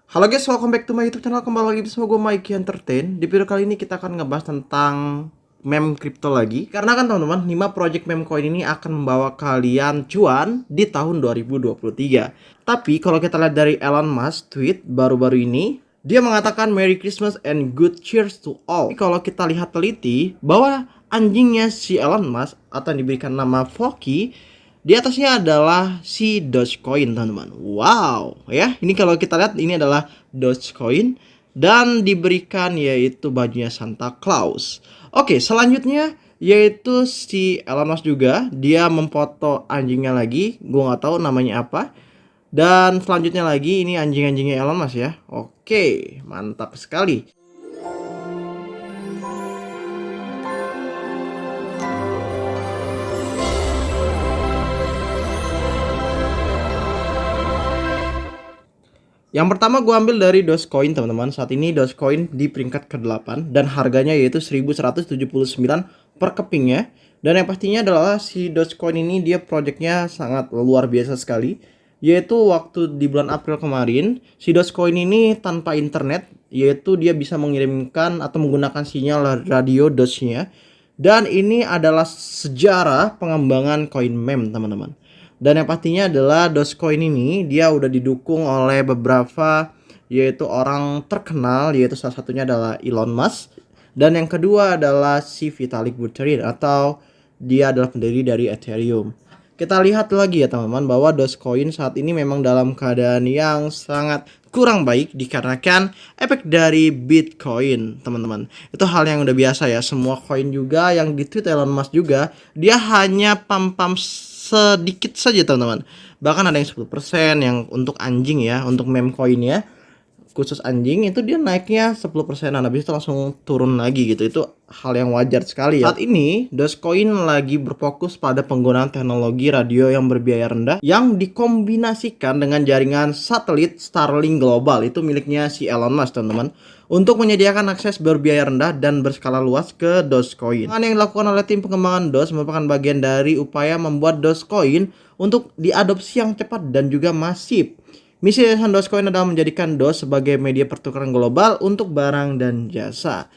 Halo guys, welcome back to my YouTube channel. Kembali lagi bersama gue Mikey Entertain. Di video kali ini kita akan ngebahas tentang meme crypto lagi. Karena kan teman-teman, 5 project meme coin ini akan membawa kalian cuan di tahun 2023. Tapi kalau kita lihat dari Elon Musk tweet baru-baru ini, dia mengatakan Merry Christmas and good cheers to all. Tapi kalau kita lihat teliti bahwa anjingnya si Elon Musk atau yang diberikan nama Floki, di atasnya adalah si Dogecoin, teman-teman. Wow, ya. Ini kalau kita lihat ini adalah Dogecoin dan diberikan yaitu bajunya Santa Claus. Oke, selanjutnya yaitu si Elon Musk juga, dia memfoto anjingnya lagi. Gua nggak tahu namanya apa. Dan selanjutnya lagi ini anjing-anjingnya Elon Musk ya. Oke, mantap sekali. Yang pertama gue ambil dari Dogecoin, teman-teman. Saat ini Dogecoin di peringkat ke-8 dan harganya yaitu 1179 per kepingnya. Dan yang pastinya adalah si Dogecoin ini dia projectnya sangat luar biasa sekali. Yaitu waktu di bulan April kemarin, si Dogecoin ini tanpa internet, yaitu dia bisa mengirimkan atau menggunakan sinyal radio Doge-nya. Dan ini adalah sejarah pengembangan koin meme, teman-teman. Dan yang pastinya adalah Dogecoin ini dia udah didukung oleh beberapa yaitu orang terkenal, yaitu salah satunya adalah Elon Musk. Dan yang kedua adalah si Vitalik Buterin atau dia adalah pendiri dari Ethereum. Kita lihat lagi ya teman-teman bahwa Dogecoin saat ini memang dalam keadaan yang sangat kurang baik dikarenakan efek dari Bitcoin, teman-teman. Itu hal yang udah biasa ya, semua koin juga yang di-tweet Elon Musk juga, dia hanya pam-pam sedikit saja teman-teman. Bahkan ada yang 10% yang untuk anjing ya, untuk meme coinnya khusus anjing itu dia naiknya 10%an, habis itu langsung turun lagi gitu. Itu hal yang wajar sekali ya. Saat ini Dogecoin lagi berfokus pada penggunaan teknologi radio yang berbiaya rendah yang dikombinasikan dengan jaringan satelit Starlink global, itu miliknya si Elon Musk, teman-teman, untuk menyediakan akses berbiaya rendah dan berskala luas ke Dogecoin. Yang dilakukan oleh tim pengembangan Doge merupakan bagian dari upaya membuat Dogecoin untuk diadopsi yang cepat dan juga masif. Misi yayasan Dogecoin adalah menjadikan Doge sebagai media pertukaran global untuk barang dan jasa.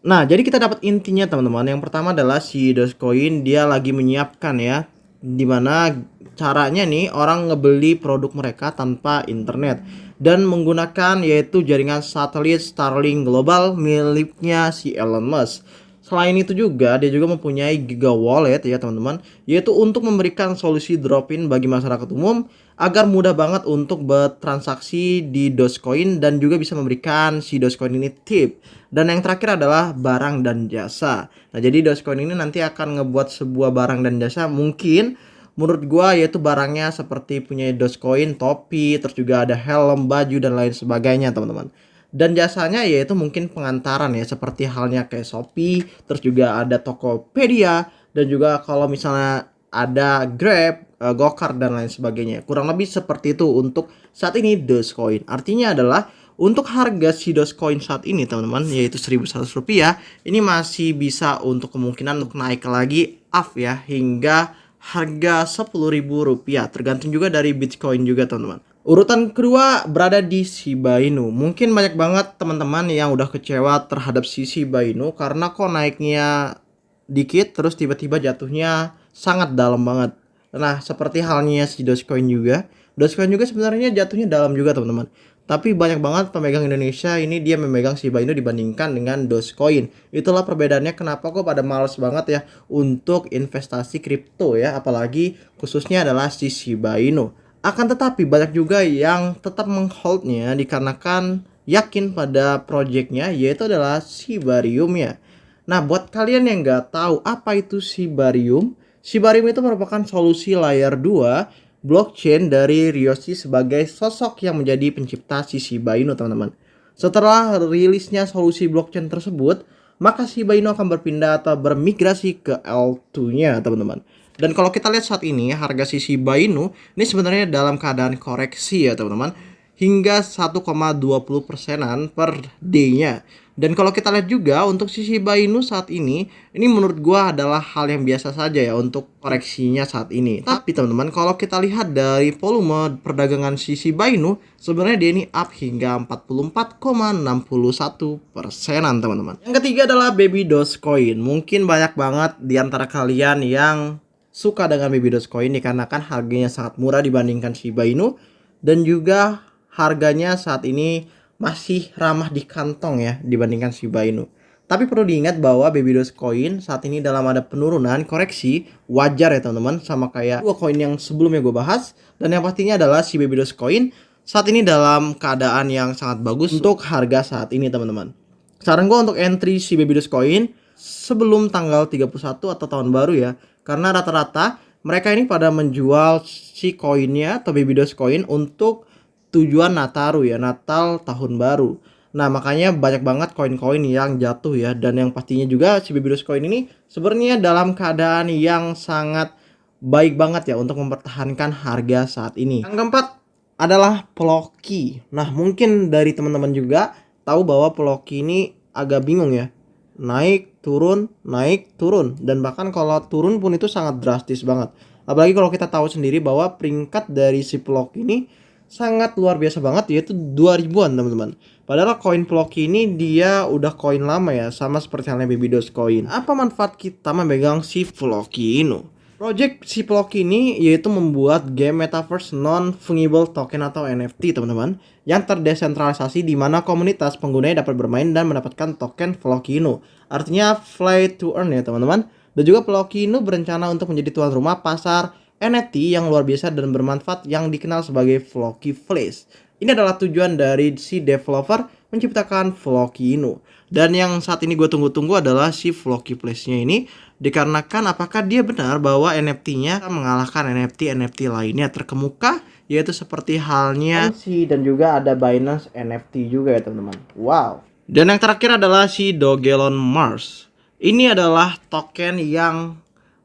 Nah, jadi kita dapat intinya teman-teman. Yang pertama adalah si Dogecoin dia lagi menyiapkan ya, dimana caranya nih orang ngebeli produk mereka tanpa internet dan menggunakan yaitu jaringan satelit Starlink global miliknya si Elon Musk. Selain itu juga dia juga mempunyai Giga Wallet ya teman-teman, yaitu untuk memberikan solusi drop-in bagi masyarakat umum agar mudah banget untuk bertransaksi di Dogecoin dan juga bisa memberikan si Dogecoin ini tip. Dan yang terakhir adalah barang dan jasa. Nah, jadi Dogecoin ini nanti akan ngebuat sebuah barang dan jasa, mungkin menurut gua yaitu barangnya seperti punya Dogecoin, topi, terus juga ada helm, baju dan lain sebagainya, teman-teman. Dan jasanya yaitu mungkin pengantaran ya, seperti halnya kayak Shopee, terus juga ada Tokopedia, dan juga kalau misalnya ada Grab, Gokar dan lain sebagainya. Kurang lebih seperti itu untuk saat ini Dogecoin. Artinya adalah untuk harga si Dogecoin saat ini teman-teman yaitu 1.100 rupiah, ini masih bisa untuk kemungkinan untuk naik lagi up ya hingga harga 10.000 rupiah, tergantung juga dari Bitcoin juga teman-teman. Urutan kedua berada di Shiba Inu. Mungkin banyak banget teman-teman yang udah kecewa terhadap si Shiba Inu karena kok naiknya dikit terus tiba-tiba jatuhnya sangat dalam banget. Nah, seperti halnya si Dogecoin juga. Dogecoin juga sebenarnya jatuhnya dalam juga teman-teman. Tapi banyak banget pemegang Indonesia ini dia memegang Shiba Inu dibandingkan dengan Dogecoin. Itulah perbedaannya kenapa kok pada males banget ya untuk investasi kripto ya, apalagi khususnya adalah si Shiba Inu. Akan tetapi banyak juga yang tetap mengholdnya dikarenakan yakin pada projectnya yaitu adalah Shibarium ya. Nah, buat kalian yang nggak tahu apa itu Shibarium, Shibarium itu merupakan solusi layer 2 blockchain dari Ryoshi sebagai sosok yang menjadi pencipta si Shiba Inu, teman-teman. Setelah rilisnya solusi blockchain tersebut, maka Shiba Inu akan berpindah atau bermigrasi ke L2-nya, teman-teman. Dan kalau kita lihat saat ini harga si Shiba Inu ini sebenarnya dalam keadaan koreksi ya teman-teman. hingga 1,20%-an per day-nya. Dan kalau kita lihat juga untuk si Shiba Inu saat ini menurut gua adalah hal yang biasa saja ya untuk koreksinya saat ini. Tapi teman-teman, kalau kita lihat dari volume perdagangan si Shiba Inu, sebenarnya dia ini up hingga 44,61%-an teman-teman. Yang ketiga adalah Baby Dogecoin. Mungkin banyak banget di antara kalian yang suka dengan Baby Dogecoin dikarenakan harganya sangat murah dibandingkan Shiba Inu, dan juga harganya saat ini masih ramah di kantong ya dibandingkan Shiba Inu. Tapi perlu diingat bahwa Baby Dogecoin saat ini dalam ada penurunan koreksi, wajar ya teman-teman, sama kayak dua koin yang sebelumnya gue bahas. Dan yang pastinya adalah si Baby Dogecoin saat ini dalam keadaan yang sangat bagus untuk harga saat ini teman-teman. Saran gue untuk entry si Baby Dogecoin sebelum tanggal 31 atau tahun baru ya, karena rata-rata mereka ini pada menjual si koinnya atau Baby Dogecoin untuk tujuan Nataru ya, Natal tahun baru. Nah makanya banyak banget koin-koin yang jatuh ya. Dan yang pastinya juga si Baby Dogecoin ini sebenarnya dalam keadaan yang sangat baik banget ya untuk mempertahankan harga saat ini. Yang keempat adalah Ploki. Nah mungkin dari teman-teman juga tahu bahwa Ploki ini agak bingung ya, naik turun, dan bahkan kalau turun pun itu sangat drastis banget. Apalagi kalau kita tahu sendiri bahwa peringkat dari si Ploki ini sangat luar biasa banget, yaitu 2000-an teman-teman. Padahal koin Ploki ini dia udah koin lama ya, sama seperti halnya Baby Dogecoin. Apa manfaat kita memegang si Ploki ini? Project si Ploki ini yaitu membuat game metaverse non-fungible token atau NFT teman-teman, yang terdesentralisasi di mana komunitas penggunanya dapat bermain dan mendapatkan token Ploki ini. Artinya play to earn ya teman-teman. Dan juga Ploki ini berencana untuk menjadi tuan rumah pasar NFT yang luar biasa dan bermanfaat yang dikenal sebagai Floki Place. Ini adalah tujuan dari si developer menciptakan Floki Inu. Dan yang saat ini gue tunggu-tunggu adalah si Floki Place-nya ini, dikarenakan apakah dia benar bahwa NFT-nya mengalahkan NFT lainnya terkemuka, yaitu seperti halnya MC dan juga ada Binance NFT juga ya teman-teman. Wow. Dan yang terakhir adalah si Dogelon Mars. Ini adalah token yang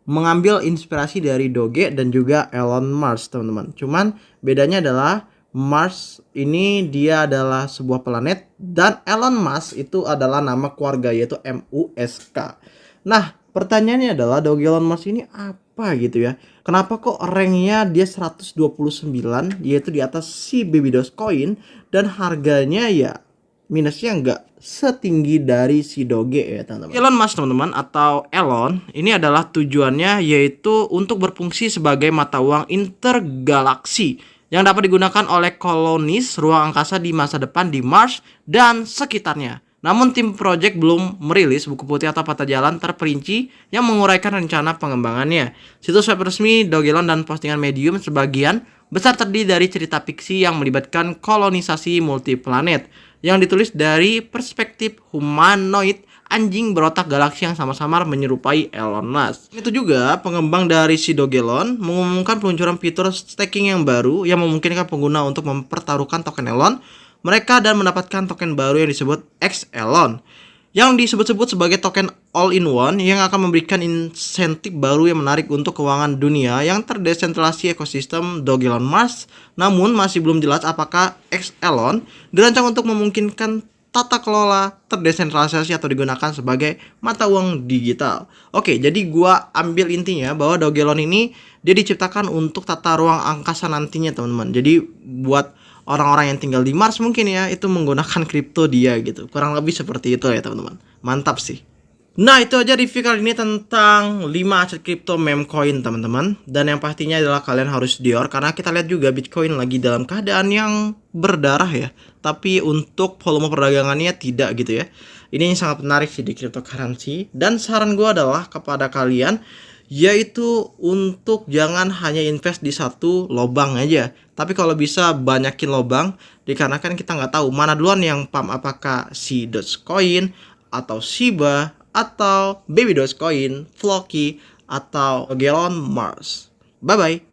mengambil inspirasi dari Doge dan juga Elon Musk teman-teman. Cuman bedanya adalah Mars ini dia adalah sebuah planet dan Elon Musk itu adalah nama keluarga yaitu MUSK. Nah pertanyaannya adalah Doge Elon Musk ini apa gitu ya? Kenapa kok ranknya dia 129 yaitu di atas si Baby Dogecoin dan harganya ya minusnya nggak setinggi dari si Doge ya teman-teman. Elon Musk teman-teman atau Elon ini adalah tujuannya yaitu untuk berfungsi sebagai mata uang intergalaksi yang dapat digunakan oleh kolonis ruang angkasa di masa depan di Mars dan sekitarnya. Namun tim project belum merilis buku putih atau peta jalan terperinci yang menguraikan rencana pengembangannya. Situs web resmi Dogelon dan postingan Medium sebagian besar terdiri dari cerita fiksi yang melibatkan kolonisasi multiplanet yang ditulis dari perspektif humanoid anjing berotak galaksi yang sama-sama menyerupai Elon Musk. Itu juga pengembang dari si Dogelon mengumumkan peluncuran fitur staking yang baru yang memungkinkan pengguna untuk mempertaruhkan token Elon mereka dan mendapatkan token baru yang disebut X Elon, yang disebut-sebut sebagai token all-in-one yang akan memberikan insentif baru yang menarik untuk keuangan dunia yang terdesentralisasi ekosistem Dogelon Mars. Namun masih belum jelas apakah X Elon dirancang untuk memungkinkan tata kelola terdesentralisasi atau digunakan sebagai mata uang digital. Oke, jadi gua ambil intinya bahwa Dogelon ini dia diciptakan untuk tata ruang angkasa nantinya teman-teman. Jadi buat orang-orang yang tinggal di Mars mungkin ya itu menggunakan kripto dia gitu. Kurang lebih seperti itu ya teman-teman. Mantap sih. Nah itu aja review kali ini tentang 5 aset kripto meme coin teman-teman. Dan yang pastinya adalah kalian harus dior karena kita lihat juga Bitcoin lagi dalam keadaan yang berdarah ya. Tapi untuk volume perdagangannya tidak gitu ya. Ini yang sangat menarik sih di cryptocurrency. Dan saran gue adalah kepada kalian yaitu untuk jangan hanya invest di satu lobang aja. Tapi kalau bisa banyakin lobang, dikarenakan kita nggak tahu mana duluan yang pump, apakah si Dogecoin atau Shiba atau Baby Dogecoin, Floki atau Dogelon Mars. Bye bye.